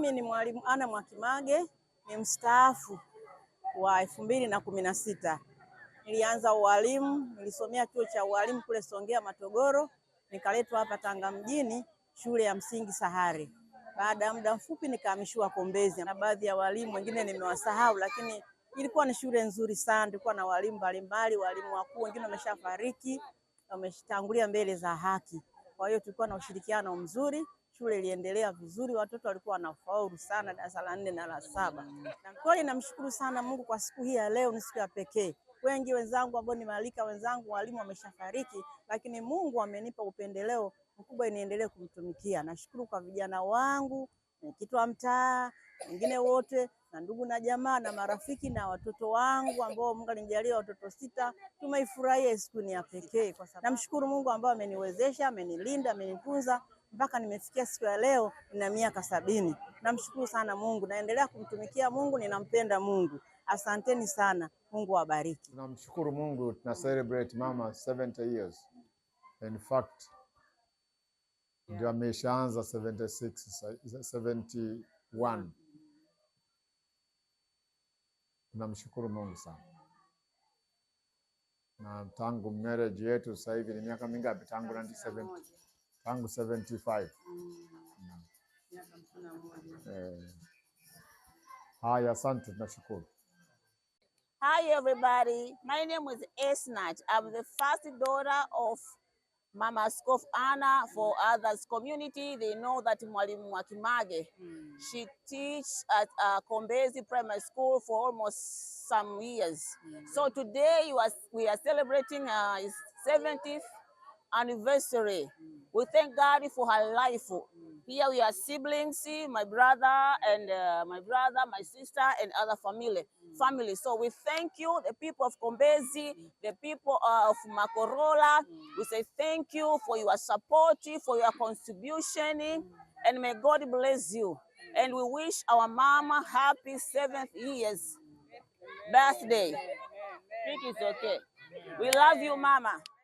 Mimi ni mwalimu Anna Mwakimage, ni mstaafu wa 2016. Nilianza ualimu, nilisomea chuo cha ualimu kule Songea Matogoro, nikaletwa hapa Tanga mjini shule ya msingi Sahari. Baada ya muda mfupi nikahamishiwa Kombezi, na baadhi ya walimu wengine nimewasahau, lakini ilikuwa ni shule nzuri sana. Tulikuwa na walimu mbalimbali, walimu wakuu wengine wameshafariki, wameshatangulia mbele za haki. Kwa hiyo tulikuwa na ushirikiano mzuri, shule iliendelea vizuri, watoto walikuwa wanafaulu sana darasa la 4 na la 7. Na kweli namshukuru sana Mungu kwa siku hii ya leo, ni siku ya pekee. Wengi wenzangu ambao nimealika wenzangu walimu wameshafariki, lakini Mungu amenipa upendeleo mkubwa niendelee kumtumikia. Nashukuru kwa vijana wangu, mwenyekiti wa mtaa, wengine wote na ndugu na jamaa na marafiki na watoto wangu ambao Mungu alinijalia watoto 6. Tumeifurahia siku ni ya pekee kwa sababu namshukuru Mungu ambao ameniwezesha, amenilinda, amenitunza mpaka nimefikia siku ya leo na miaka 70. Namshukuru sana Mungu, naendelea kumtumikia Mungu, ninampenda Mungu. Asanteni sana. Mungu awabariki. Tunamshukuru Mungu, tuna celebrate mama 70 years. In fact, ndio ameshaanza 71. Tunamshukuru Mungu sana. Na tangu marriage yetu sasa hivi ni miaka mingapi? Tangu 1970. Tangu 75. Haya, asante, tunashukuru. Hi everybody, my name is Esnat. I'm the first daughter of Mama Askofu Anna. For others community, they know that Mwalimu Mwakimage. She teaches at Kombezi Primary School for almost some years. So today we are celebrating his 70th anniversary. We thank God for her life. Here we are siblings, my brother, my sister, and other family. So we thank you, the people of Kombezi, the people of Makorola. We say thank you for your support, for your contribution, and may God bless you. And we wish our mama happy 7th years birthday. I think it's okay. We love you, mama.